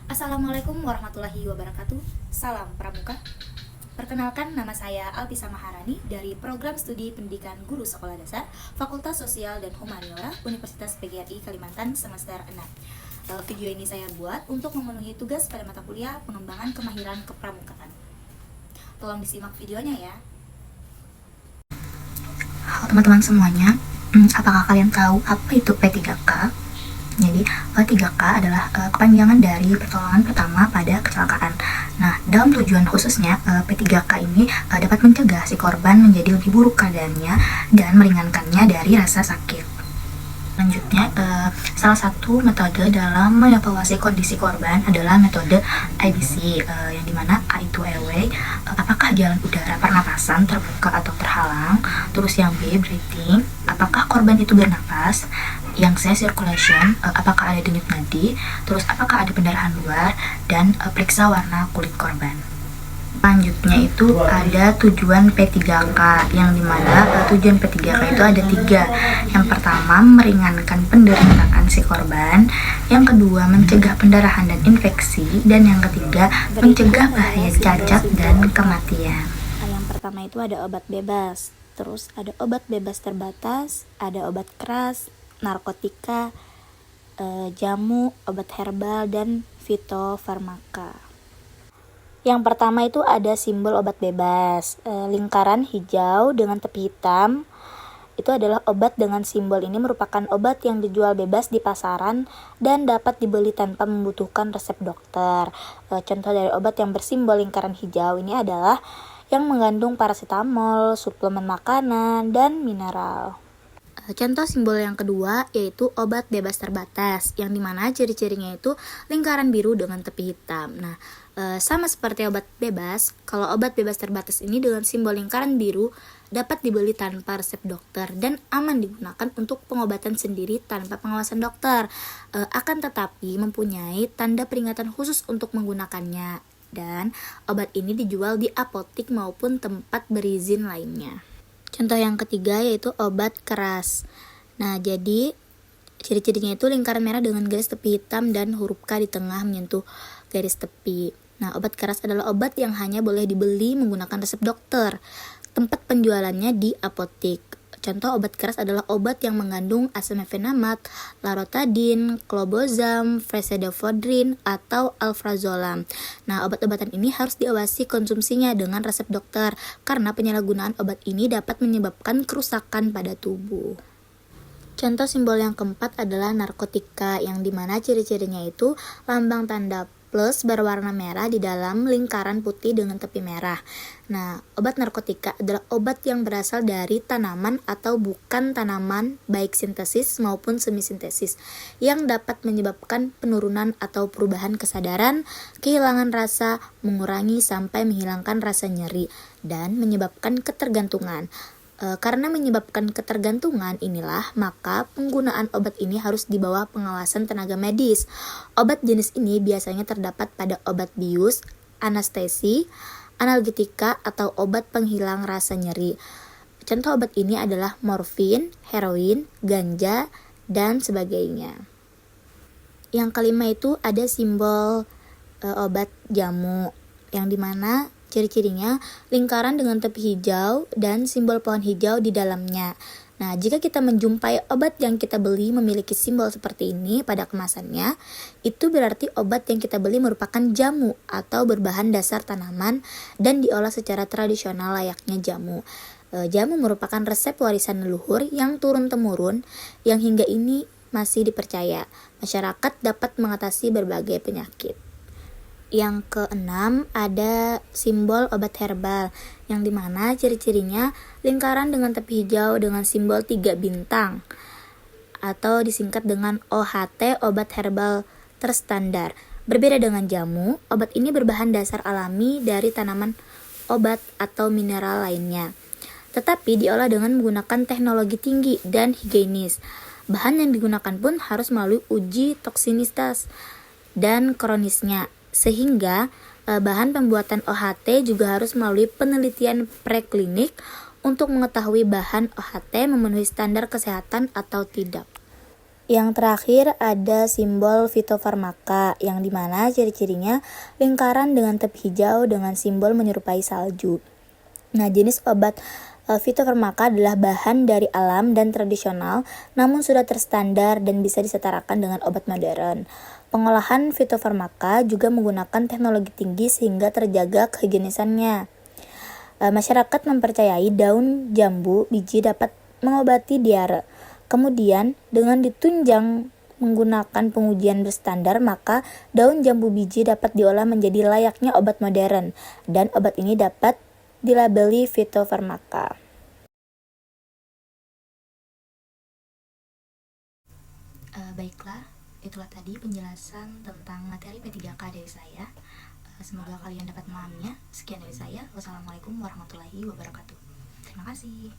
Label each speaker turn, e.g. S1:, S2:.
S1: Assalamualaikum warahmatullahi wabarakatuh. Salam Pramuka. Perkenalkan, nama saya Alpisa Maharani dari Program Studi Pendidikan Guru Sekolah Dasar Fakultas Sosial dan Humaniora Universitas PGRI Kalimantan semester 6. Video ini saya buat untuk memenuhi tugas pada mata kuliah pengembangan kemahiran kepramukaan. Tolong disimak videonya ya.
S2: Halo teman-teman semuanya, apakah kalian tahu apa itu P3K? Jadi P3K adalah kepanjangan dari pertolongan pertama pada kecelakaan. Nah, dalam tujuan khususnya P3K ini dapat mencegah si korban menjadi lebih buruk keadaannya dan meringankannya dari rasa sakit. Selanjutnya, salah satu metode dalam mengevaluasi kondisi korban adalah metode IBC, yang dimana A itu airway, apakah jalan udara pernapasan terbuka atau terhalang. Terus yang B, breathing, apakah korban itu bernapas. Yang C, circulation, apakah ada denyut nadi. Terus apakah ada pendarahan luar, dan periksa warna kulit korban. Selanjutnya itu ada tujuan P3K, yang dimana tujuan P3K itu ada 3. Yang pertama, meringankan penderitaan si korban. Yang kedua, mencegah pendarahan dan infeksi. Dan yang ketiga, mencegah bahaya cacat dan kematian.
S1: Yang pertama itu ada obat bebas, terus ada obat bebas terbatas, ada obat keras, narkotika, jamu, obat herbal, dan fitofarmaka. Yang pertama itu ada simbol obat bebas, lingkaran hijau dengan tepi hitam. Itu adalah obat dengan simbol ini merupakan obat yang dijual bebas di pasaran dan dapat dibeli tanpa membutuhkan resep dokter. Contoh dari obat yang bersimbol lingkaran hijau ini adalah yang mengandung paracetamol, suplemen makanan, dan mineral. Contoh simbol yang kedua yaitu obat bebas terbatas, yang dimana ciri-cirinya itu lingkaran biru dengan tepi hitam. Nah, sama seperti obat bebas, kalau obat bebas terbatas ini dengan simbol lingkaran biru dapat dibeli tanpa resep dokter dan aman digunakan untuk pengobatan sendiri tanpa pengawasan dokter. Akan tetapi mempunyai tanda peringatan khusus untuk menggunakannya, dan obat ini dijual di apotik maupun tempat berizin lainnya. Contoh yang ketiga yaitu obat keras. Nah, jadi ciri-cirinya itu lingkaran merah dengan garis tepi hitam dan huruf K di tengah menyentuh garis tepi. Nah, obat keras adalah obat yang hanya boleh dibeli menggunakan resep dokter. Tempat penjualannya di apotik. Contoh obat keras adalah obat yang mengandung asamfenamat, laretadin, clobazam, pseudoephedrine, atau alprazolam. Nah, obat-obatan ini harus diawasi konsumsinya dengan resep dokter karena penyalahgunaan obat ini dapat menyebabkan kerusakan pada tubuh. Contoh simbol yang keempat adalah narkotika, yang dimana ciri-cirinya itu lambang tanda plus berwarna merah di dalam lingkaran putih dengan tepi merah. Nah, obat narkotika adalah obat yang berasal dari tanaman atau bukan tanaman, baik sintesis maupun semisintesis, yang dapat menyebabkan penurunan atau perubahan kesadaran, kehilangan rasa, mengurangi sampai menghilangkan rasa nyeri, dan menyebabkan ketergantungan. Karena menyebabkan ketergantungan inilah, maka penggunaan obat ini harus di bawah pengawasan tenaga medis. Obat jenis ini biasanya terdapat pada obat bius, anestesi, analgetika, atau obat penghilang rasa nyeri. Contoh obat ini adalah morfin, heroin, ganja, dan sebagainya. Yang kelima itu ada simbol obat jamu, yang dimana ciri-cirinya lingkaran dengan tepi hijau dan simbol pohon hijau di dalamnya. Nah, jika kita menjumpai obat yang kita beli memiliki simbol seperti ini pada kemasannya, itu berarti obat yang kita beli merupakan jamu atau berbahan dasar tanaman dan diolah secara tradisional layaknya jamu. Jamu merupakan resep warisan leluhur yang turun-temurun yang hingga ini masih dipercaya. Masyarakat dapat mengatasi berbagai penyakit. Yang keenam ada simbol obat herbal, yang dimana ciri-cirinya lingkaran dengan tepi hijau dengan simbol 3 bintang atau disingkat dengan OHT, obat herbal terstandar. Berbeda dengan jamu, obat ini berbahan dasar alami dari tanaman, obat, atau mineral lainnya, tetapi diolah dengan menggunakan teknologi tinggi dan higienis. Bahan yang digunakan pun harus melalui uji toksisitas dan kronisnya, sehingga bahan pembuatan OHT juga harus melalui penelitian preklinik untuk mengetahui bahan OHT memenuhi standar kesehatan atau tidak. Yang terakhir ada simbol fitofarmaka, yang dimana ciri-cirinya lingkaran dengan tepi hijau dengan simbol menyerupai salju. Nah, jenis obat fitofarmaka adalah bahan dari alam dan tradisional, namun sudah terstandar dan bisa disetarakan dengan obat modern. Pengolahan fitofarmaka juga menggunakan teknologi tinggi sehingga terjaga kehigienisannya. Masyarakat mempercayai daun jambu biji dapat mengobati diare. Kemudian, dengan ditunjang menggunakan pengujian berstandar, maka daun jambu biji dapat diolah menjadi layaknya obat modern, dan obat ini dapat dilabeli fitofarmaka.
S2: Baiklah, itulah tadi penjelasan tentang materi P3K dari saya. Semoga kalian dapat memahaminya. Sekian dari saya. Wassalamualaikum warahmatullahi wabarakatuh. Terima kasih.